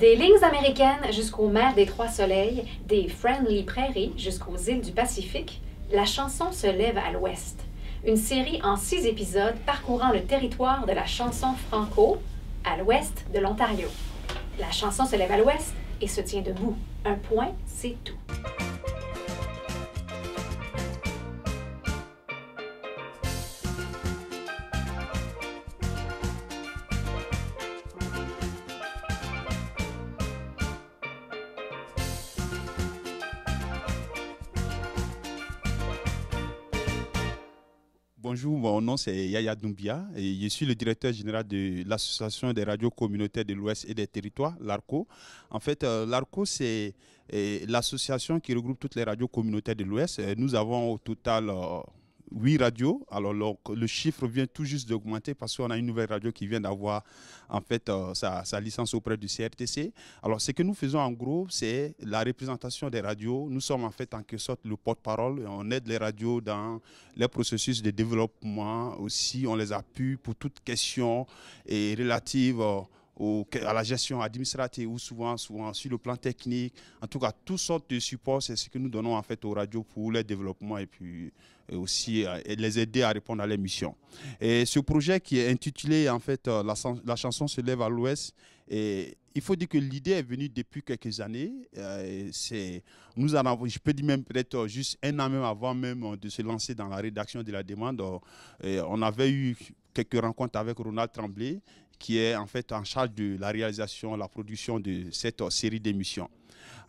Des lignes américaines jusqu'aux mers des Trois-Soleils, des Friendly Prairies jusqu'aux îles du Pacifique, la chanson se lève à l'ouest. Une série en 6 épisodes parcourant le territoire de la chanson franco à l'ouest de l'Ontario. La chanson se lève à l'ouest et se tient debout. Un point, c'est tout. Bonjour, mon nom c'est Yaya Doumbia et je suis le directeur général de l'Association des radios communautaires de l'Ouest et des territoires, l'ARCO. En fait, l'ARCO, c'est l'association qui regroupe toutes les radios communautaires de l'Ouest. Nous avons au total 8 radios. Alors, le chiffre vient tout juste d'augmenter parce qu'on a une nouvelle radio qui vient d'avoir en fait sa licence auprès du CRTC. Alors, ce que nous faisons en gros, c'est la représentation des radios. Nous sommes en fait en quelque sorte le porte-parole. On aide les radios dans les processus de développement aussi. On les appuie pour toute question relative à la gestion administrative ou souvent sur le plan technique. En tout cas, toutes sortes de supports, c'est ce que nous donnons en fait aux radios pour leur développement et puis aussi les aider à répondre à leurs missions. Et ce projet qui est intitulé en fait la chanson se lève à l'ouest, et il faut dire que l'idée est venue depuis quelques années. Nous en avons, je peux dire même peut-être juste un an même avant même de se lancer dans la rédaction de la demande. On avait eu quelques rencontres avec Ronald Tremblay, qui est en fait en charge de la réalisation, la production de cette série d'émissions.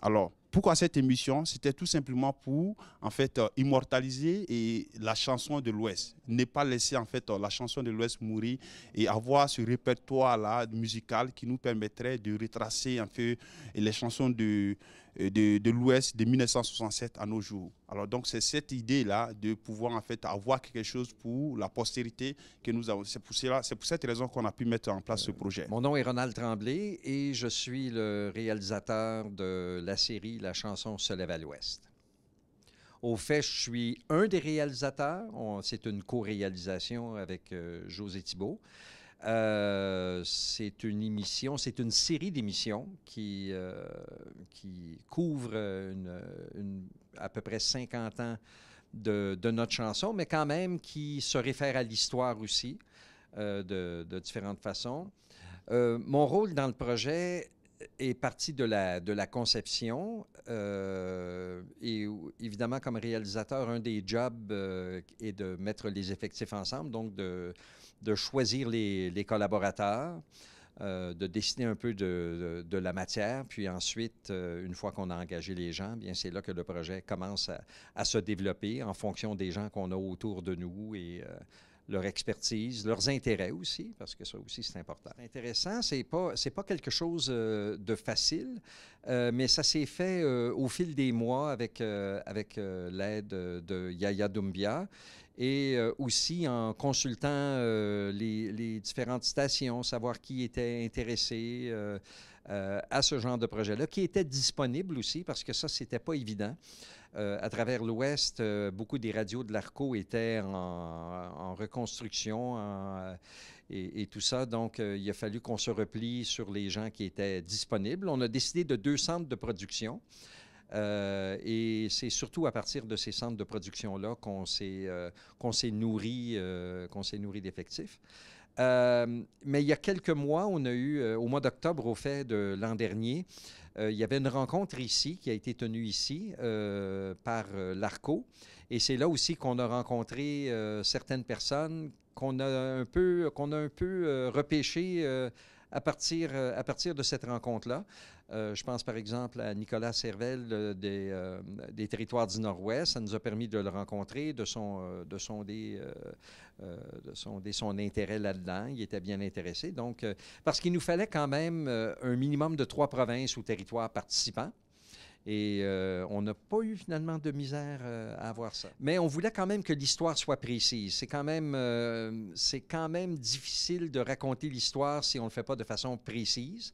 Alors, pourquoi cette émission? C'était tout simplement pour en fait immortaliser la chanson de l'Ouest, ne pas laisser en fait la chanson de l'Ouest mourir et avoir ce répertoire-là musical qui nous permettrait de retracer un peu les chansons de l'Ouest de 1967 à nos jours. Alors donc c'est cette idée-là de pouvoir en fait avoir quelque chose pour la postérité que nous avons. C'est pour cette raison qu'on a pu mettre en place ce projet. Mon nom est Ronald Tremblay et je suis le réalisateur de la série La chanson se lève à l'ouest. Au fait, je suis un des réalisateurs. C'est une co-réalisation avec José Thibault. C'est une émission, c'est une série d'émissions qui couvre à peu près 50 ans de notre chanson, mais quand même qui se réfère à l'histoire aussi de différentes façons. Mon rôle dans le projet est parti de la conception et évidemment, comme réalisateur, un des jobs est de mettre les effectifs ensemble, donc de choisir les collaborateurs, de décider un peu de la matière, puis ensuite, une fois qu'on a engagé les gens, bien c'est là que le projet commence à se développer en fonction des gens qu'on a autour de nous et leur expertise, leurs intérêts aussi, parce que ça aussi, c'est important. Intéressant, c'est pas quelque chose de facile, mais ça s'est fait au fil des mois avec l'aide de Yaya Doumbia et aussi en consultant les différentes stations, savoir qui était intéressé à ce genre de projet-là, qui était disponible aussi, parce que ça, c'était pas évident. À travers l'Ouest, beaucoup des radios de l'ARCO étaient en reconstruction et tout ça. Donc, il a fallu qu'on se replie sur les gens qui étaient disponibles. On a décidé de 2 centres de production. Et c'est surtout à partir de ces centres de production-là qu'on s'est nourri d'effectifs. Mais il y a quelques mois, on a eu, au mois d'octobre, au fait de l'an dernier, il y avait une rencontre ici qui a été tenue ici par l'ARCO. Et c'est là aussi qu'on a rencontré certaines personnes qu'on a un peu repêchées à partir de cette rencontre-là. Je pense par exemple à Nicolas Servel des Territoires du Nord-Ouest. Ça nous a permis de le rencontrer, de sonder son intérêt là-dedans. Il était bien intéressé. Donc, parce qu'il nous fallait quand même un minimum de 3 provinces ou territoires participants. Et on n'a pas eu finalement de misère à avoir ça. Mais on voulait quand même que l'histoire soit précise. C'est quand même difficile de raconter l'histoire si on ne le fait pas de façon précise.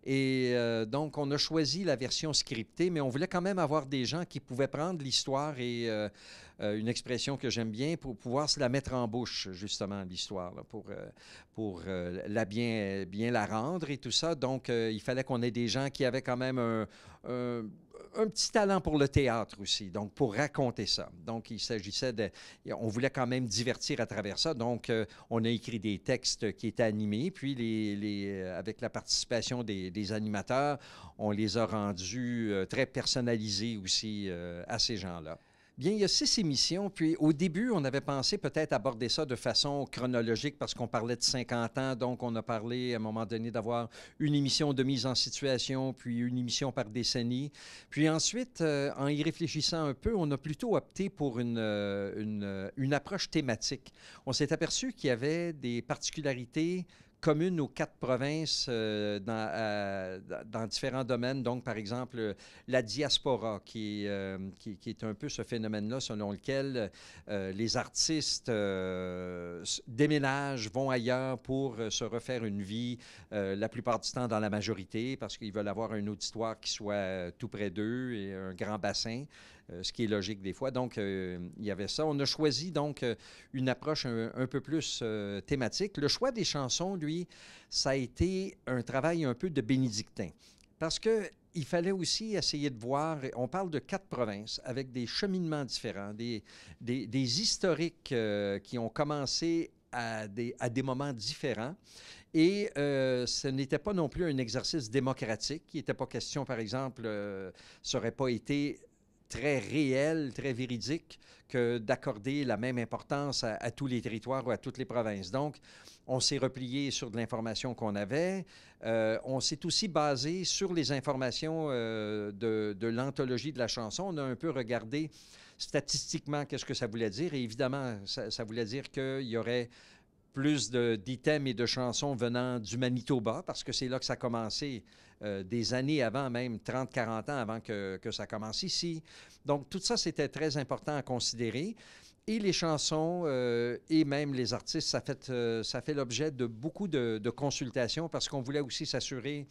Et donc, on a choisi la version scriptée, mais on voulait quand même avoir des gens qui pouvaient prendre l'histoire et une expression que j'aime bien pour pouvoir se la mettre en bouche, justement, l'histoire, là, pour la bien la rendre et tout ça. Donc, il fallait qu'on ait des gens qui avaient quand même un petit talent pour le théâtre aussi, donc pour raconter ça. Donc, il s'agissait de... On voulait quand même divertir à travers ça. Donc, on a écrit des textes qui étaient animés, puis avec la participation des animateurs, on les a rendus très personnalisés aussi à ces gens-là. Bien, il y a 6 émissions, puis au début, on avait pensé peut-être aborder ça de façon chronologique parce qu'on parlait de 50 ans, donc on a parlé à un moment donné d'avoir une émission de mise en situation, puis une émission par décennie. Puis ensuite, en y réfléchissant un peu, on a plutôt opté pour une approche thématique. On s'est aperçu qu'il y avait des particularités communes aux 4 provinces dans différents domaines. Donc, par exemple, la diaspora, qui est un peu ce phénomène-là selon lequel les artistes déménagent, vont ailleurs pour se refaire une vie, la plupart du temps dans la majorité, parce qu'ils veulent avoir un auditoire qui soit tout près d'eux et un grand bassin. Ce qui est logique des fois. Donc, il y avait ça. On a choisi donc une approche un peu plus thématique. Le choix des chansons, lui, ça a été un travail un peu de bénédictin. Parce qu'il fallait aussi essayer de voir, on parle de 4 provinces avec des cheminements différents, des historiques qui ont commencé à des moments différents. Et ce n'était pas non plus un exercice démocratique. Il n'était pas question, par exemple, ça n'aurait pas été très réel, très véridique, que d'accorder la même importance à tous les territoires ou à toutes les provinces. Donc, on s'est replié sur de l'information qu'on avait. On s'est aussi basé sur les informations de l'anthologie de la chanson. On a un peu regardé statistiquement qu'est-ce que ça voulait dire. Et évidemment, ça voulait dire qu'il y aurait plus d'items et de chansons venant du Manitoba, parce que c'est là que ça a commencé des années avant, même 30-40 ans avant que ça commence ici. Donc, tout ça, c'était très important à considérer. Et les chansons et même les artistes, ça fait l'objet de beaucoup de consultations parce qu'on voulait aussi s'assurer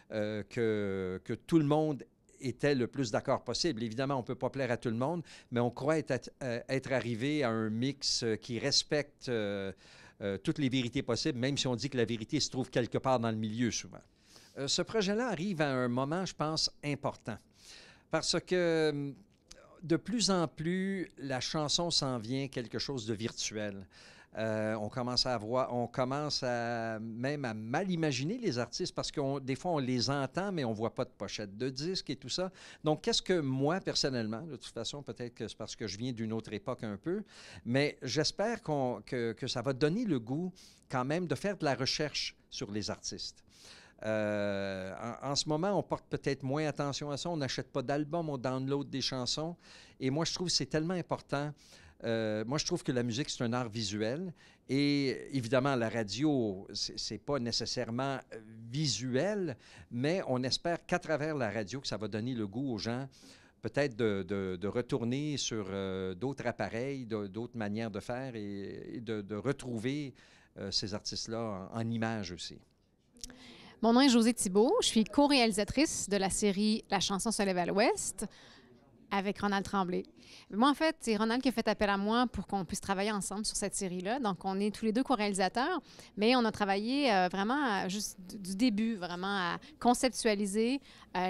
que tout le monde était le plus d'accord possible. Évidemment, on ne peut pas plaire à tout le monde, mais on croit être arrivé à un mix qui respecte toutes les vérités possibles, même si on dit que la vérité se trouve quelque part dans le milieu souvent. Ce projet-là arrive à un moment, je pense, important. Parce que de plus en plus, la chanson s'en vient quelque chose de virtuel. On commence même à mal imaginer les artistes parce que des fois, on les entend, mais on ne voit pas de pochette de disque et tout ça. Donc, qu'est-ce que moi, personnellement, de toute façon, peut-être que c'est parce que je viens d'une autre époque un peu, mais j'espère que ça va donner le goût quand même de faire de la recherche sur les artistes. En ce moment, on porte peut-être moins attention à ça. On n'achète pas d'albums, on download des chansons. Et moi, je trouve que c'est tellement important. Moi, je trouve que la musique, c'est un art visuel. Et évidemment, la radio, c'est pas nécessairement visuel, mais on espère qu'à travers la radio, que ça va donner le goût aux gens peut-être de retourner sur d'autres appareils, d'autres manières de faire et de retrouver ces artistes-là en images aussi. Mon nom est Josée Thibault. Je suis co-réalisatrice de la série La chanson se lève à l'Ouest avec Ronald Tremblay. Moi, en fait, c'est Ronald qui a fait appel à moi pour qu'on puisse travailler ensemble sur cette série-là. Donc, on est tous les deux co-réalisateurs, mais on a travaillé vraiment juste du début, vraiment à conceptualiser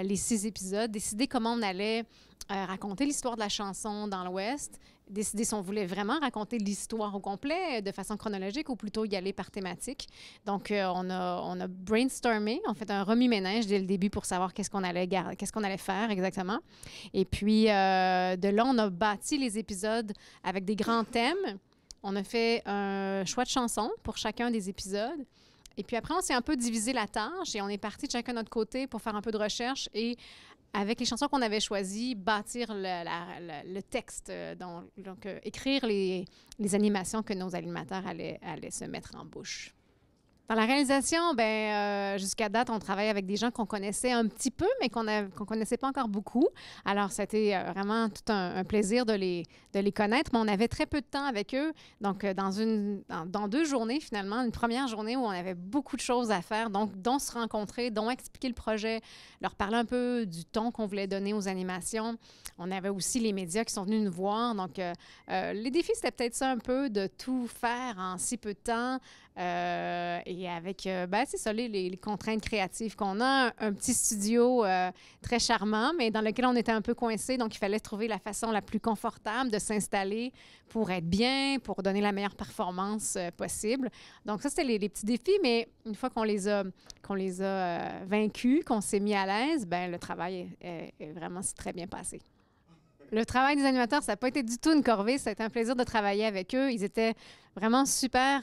les 6 épisodes, décider comment on allait raconter l'histoire de la chanson dans l'Ouest, décider si on voulait vraiment raconter l'histoire au complet de façon chronologique ou plutôt y aller par thématique. Donc, on a brainstormé, on fait un remue-ménage dès le début pour savoir qu'est-ce qu'on allait faire exactement. Et puis, de là, on a bâti les épisodes avec des grands thèmes. On a fait un choix de chansons pour chacun des épisodes. Et puis après, on s'est un peu divisé la tâche et on est parti de chacun de notre côté pour faire un peu de recherche et avec les chansons qu'on avait choisies, bâtir le texte, donc écrire les animations que nos animateurs allaient se mettre en bouche. Dans la réalisation, jusqu'à date, on travaille avec des gens qu'on connaissait un petit peu, mais qu'on connaissait pas encore beaucoup. Alors, c'était vraiment tout un plaisir de les connaître, mais on avait très peu de temps avec eux. Donc, dans 2 journées, finalement, une première journée où on avait beaucoup de choses à faire, donc dont se rencontrer, dont expliquer le projet, leur parler un peu du ton qu'on voulait donner aux animations. On avait aussi les médias qui sont venus nous voir. Donc, les défis, c'était peut-être ça un peu, de tout faire en si peu de temps. Et avec, c'est ça, les contraintes créatives qu'on a. Un petit studio très charmant, mais dans lequel on était un peu coincé. Donc, il fallait trouver la façon la plus confortable de s'installer pour être bien, pour donner la meilleure performance possible. Donc, ça, c'était les petits défis. Mais une fois qu'on les a vaincus, qu'on s'est mis à l'aise, le travail est vraiment très bien passé. Le travail des animateurs, ça n'a pas été du tout une corvée. Ça a été un plaisir de travailler avec eux. Ils étaient vraiment super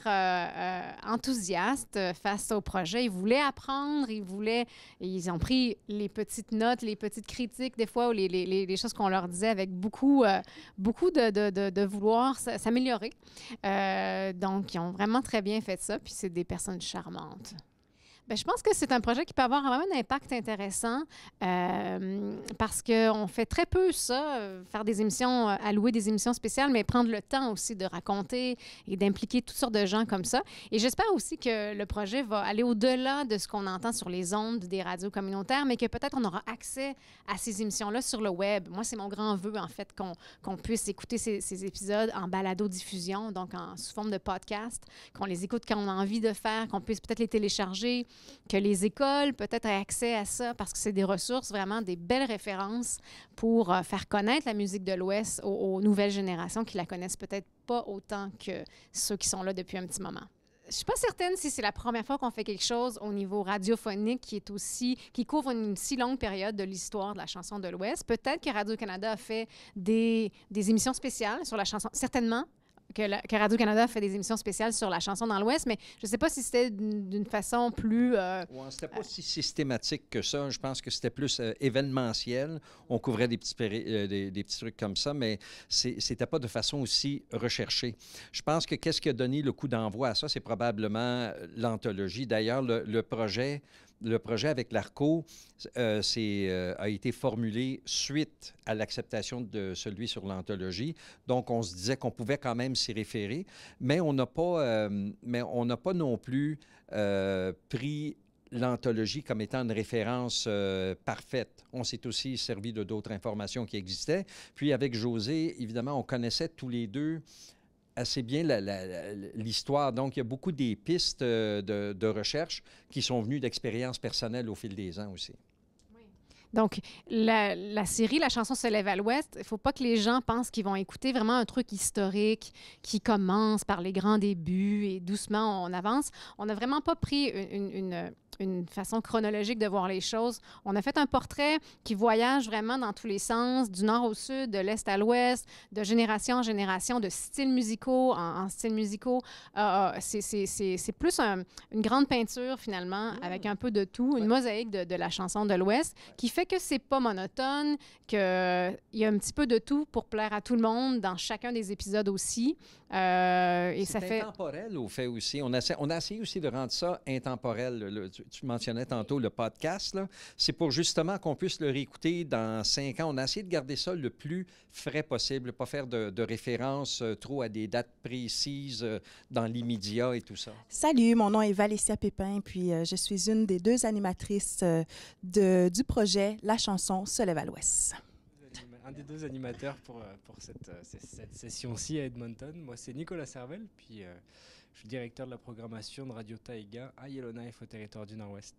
enthousiastes face au projet. Ils voulaient apprendre, ils ont pris les petites notes, les petites critiques des fois, ou les choses qu'on leur disait avec beaucoup de vouloir s'améliorer. Donc, ils ont vraiment très bien fait ça. Puis, c'est des personnes charmantes. Je pense que c'est un projet qui peut avoir vraiment un impact intéressant parce qu'on fait très peu ça, faire des émissions, allouer des émissions spéciales, mais prendre le temps aussi de raconter et d'impliquer toutes sortes de gens comme ça. Et j'espère aussi que le projet va aller au-delà de ce qu'on entend sur les ondes des radios communautaires, mais que peut-être on aura accès à ces émissions-là sur le web. Moi, c'est mon grand vœu, en fait, qu'on puisse écouter ces épisodes en balado-diffusion, donc sous forme de podcast, qu'on les écoute quand on a envie de faire, qu'on puisse peut-être les télécharger, que les écoles peut-être aient accès à ça parce que c'est des ressources, vraiment des belles références pour faire connaître la musique de l'Ouest aux nouvelles générations qui la connaissent peut-être pas autant que ceux qui sont là depuis un petit moment. Je suis pas certaine si c'est la première fois qu'on fait quelque chose au niveau radiophonique qui couvre une si longue période de l'histoire de la chanson de l'Ouest. Peut-être que Radio-Canada a fait des émissions spéciales sur la chanson, certainement. Que Radio-Canada fait des émissions spéciales sur la chanson dans l'Ouest, mais je ne sais pas si c'était d'une façon plus... c'était pas si systématique que ça. Je pense que c'était plus événementiel. On couvrait des petits trucs comme ça, mais c'était pas de façon aussi recherchée. Je pense que qu'est-ce qui a donné le coup d'envoi à ça, c'est probablement l'anthologie. D'ailleurs, le projet avec l'ARCO a été formulé suite à l'acceptation de celui sur l'anthologie. Donc, on se disait qu'on pouvait quand même s'y référer, mais on n'a pas non plus pris l'anthologie comme étant une référence parfaite. On s'est aussi servi de d'autres informations qui existaient. Puis, avec José, évidemment, on connaissait tous les deux assez bien l'histoire. Donc, il y a beaucoup des pistes de recherche qui sont venues d'expériences personnelles au fil des ans aussi. Donc, la série La chanson se lève à l'Ouest, il ne faut pas que les gens pensent qu'ils vont écouter vraiment un truc historique qui commence par les grands débuts et doucement on avance. On n'a vraiment pas pris une façon chronologique de voir les choses. On a fait un portrait qui voyage vraiment dans tous les sens, du nord au sud, de l'est à l'ouest, de génération en génération, de styles musicaux en styles musicaux. C'est plus une grande peinture, finalement, avec un peu de tout, une mosaïque de la chanson de l'Ouest, qui fait que c'est pas monotone, qu'il y a un petit peu de tout pour plaire à tout le monde dans chacun des épisodes aussi. Et ça fait intemporel au fait aussi. On a essayé aussi de rendre ça intemporel. Tu mentionnais tantôt le podcast. C'est pour justement qu'on puisse le réécouter dans 5 ans. On a essayé de garder ça le plus frais possible, pas faire de référence trop à des dates précises dans l'immédiat et tout ça. Salut, mon nom est Valécia Pépin, puis je suis une des 2 animatrices du projet La chanson se lève à l'Ouest. Un des 2 animateurs pour cette session-ci à Edmonton. Moi, c'est Nicolas Servel, puis je suis directeur de la programmation de Radio Taïga à Yellowknife, au territoire du Nord-Ouest.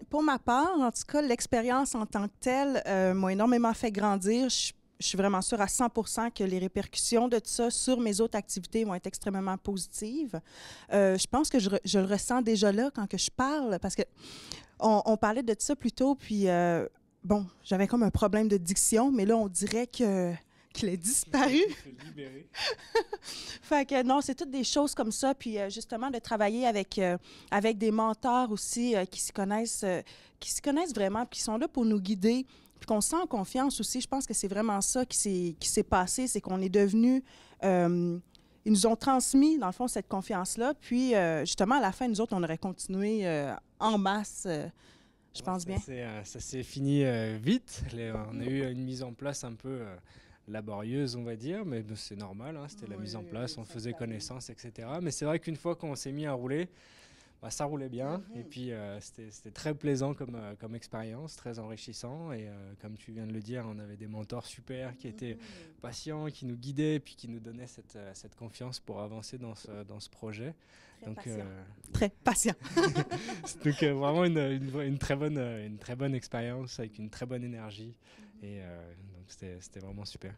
Pour ma part, en tout cas, l'expérience en tant que telle m'a énormément fait grandir. Je suis vraiment sûre à 100% que les répercussions de tout ça sur mes autres activités vont être extrêmement positives. Je pense que je le ressens déjà là quand que je parle, parce que on parlait de tout ça plus tôt, puis... Bon, j'avais comme un problème de diction, mais là, on dirait qu'il est disparu. Fait que non, c'est toutes des choses comme ça. Puis justement, de travailler avec des mentors aussi qui s'y connaissent vraiment, puis qui sont là pour nous guider, puis qu'on se sent en confiance aussi. Je pense que c'est vraiment ça qui s'est passé, c'est qu'on est devenu ils nous ont transmis, dans le fond, cette confiance-là. Puis, justement, à la fin, nous autres, on aurait continué en masse, je pense bien. Ça s'est fini vite. On a eu une mise en place un peu laborieuse, on va dire, mais c'est normal, hein, c'était la mise en place, on faisait connaissance, etc. Mais c'est vrai qu'une fois qu'on s'est mis à rouler, ça roulait bien. Et puis, c'était très plaisant comme expérience, très enrichissant. Et comme tu viens de le dire, on avait des mentors super qui étaient patients, qui nous guidaient, puis qui nous donnaient cette confiance pour avancer dans ce projet. Très patient. Donc, vraiment une très bonne expérience avec une très bonne énergie. Et donc, c'était vraiment super.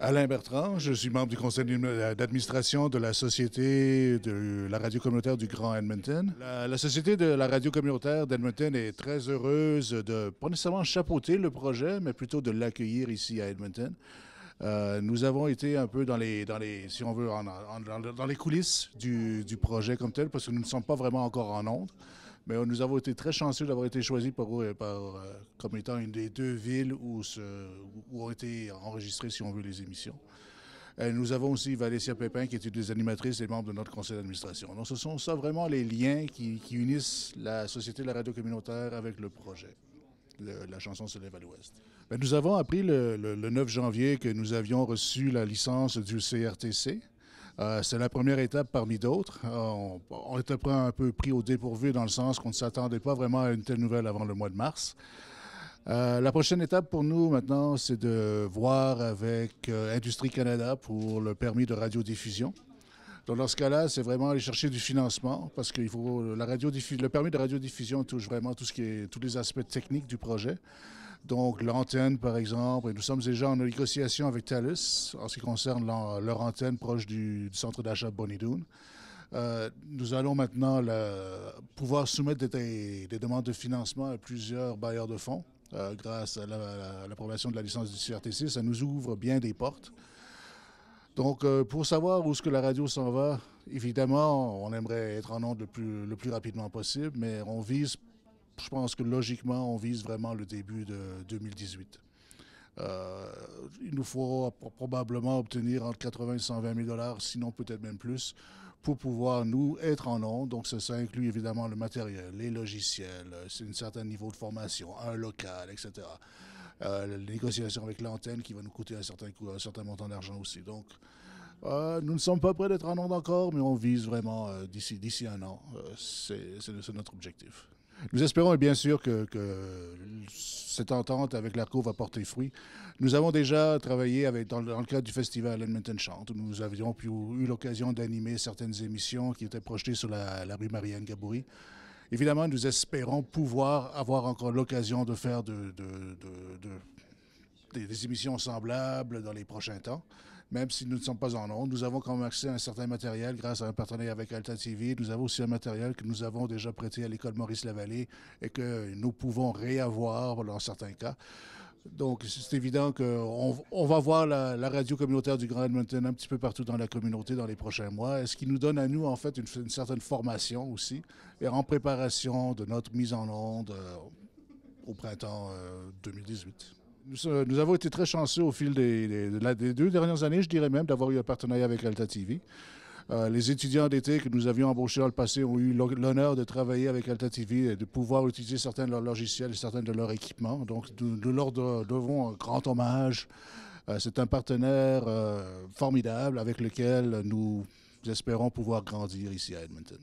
Alain Bertrand, je suis membre du conseil d'administration de la Société de la radio communautaire du Grand Edmonton. La Société de la radio communautaire d'Edmonton est très heureuse de, pas nécessairement chapeauter le projet, mais plutôt de l'accueillir ici à Edmonton. Nous avons été un peu dans les si on veut, dans les coulisses du projet comme tel, parce que nous ne sommes pas vraiment encore en ondes. Mais nous avons été très chanceux d'avoir été choisis comme étant une des 2 villes où ont été enregistrées, si on veut, les émissions. Nous avons aussi Valécia Pépin, qui est une des animatrices et membre de notre conseil d'administration. Donc, ce sont ça vraiment les liens qui unissent la Société de la radio communautaire avec le projet. La chanson se lève à l'ouest. Nous avons appris le 9 janvier que nous avions reçu la licence du CRTC. C'est la première étape parmi d'autres. On était un peu pris au dépourvu dans le sens qu'on ne s'attendait pas vraiment à une telle nouvelle avant le mois de mars. La prochaine étape pour nous maintenant, c'est de voir avec Industrie Canada pour le permis de radiodiffusion. Donc dans ce cas-là, c'est vraiment aller chercher du financement parce que le permis de radiodiffusion touche vraiment tous les aspects techniques du projet. Donc, l'antenne, par exemple, et nous sommes déjà en négociation avec TELUS en ce qui concerne leur antenne proche du centre d'achat Bonnie-Doon. Nous allons maintenant pouvoir soumettre des demandes de financement à plusieurs bailleurs de fonds grâce à l'approbation de la licence du CRTC. Ça nous ouvre bien des portes. Donc, pour savoir où est-ce que la radio s'en va, évidemment, on aimerait être en ondes le plus rapidement possible, mais je pense que logiquement, on vise vraiment le début de 2018. Il nous faut probablement obtenir entre 80 et 120 000 $, sinon peut-être même plus, pour pouvoir, nous, être en ondes. Donc, ça inclut évidemment le matériel, les logiciels, c'est un certain niveau de formation, un local, etc. Les négociations avec l'antenne qui va nous coûter un certain montant d'argent aussi. Donc, nous ne sommes pas prêts d'être en ondes encore, mais on vise vraiment d'ici un an. C'est notre objectif. Nous espérons bien sûr que cette entente avec l'ARCO va porter fruit. Nous avons déjà travaillé dans le cadre du festival Edmonton Chante, où nous avions eu l'occasion d'animer certaines émissions qui étaient projetées sur la rue Marianne-Gaboury. Évidemment, nous espérons pouvoir avoir encore l'occasion de faire des émissions semblables dans les prochains temps. Même si nous ne sommes pas en ondes, nous avons quand même accès à un certain matériel grâce à un partenariat avec Alta TV. Nous avons aussi un matériel que nous avons déjà prêté à l'école Maurice-Lavallée et que nous pouvons réavoir dans certains cas. Donc, c'est évident qu'on va voir la radio communautaire du Grand Edmonton un petit peu partout dans la communauté dans les prochains mois, ce qui nous donne à nous, en fait, une certaine formation aussi, et en préparation de notre mise en onde au printemps 2018. Nous avons été très chanceux au fil des 2 dernières années, je dirais même, d'avoir eu un partenariat avec Alta TV. Les étudiants d'été que nous avions embauchés dans le passé ont eu l'honneur de travailler avec Alta TV et de pouvoir utiliser certains de leurs logiciels et certains de leurs équipements. Donc, nous leur devons un grand hommage. C'est un partenaire formidable avec lequel nous espérons pouvoir grandir ici à Edmonton.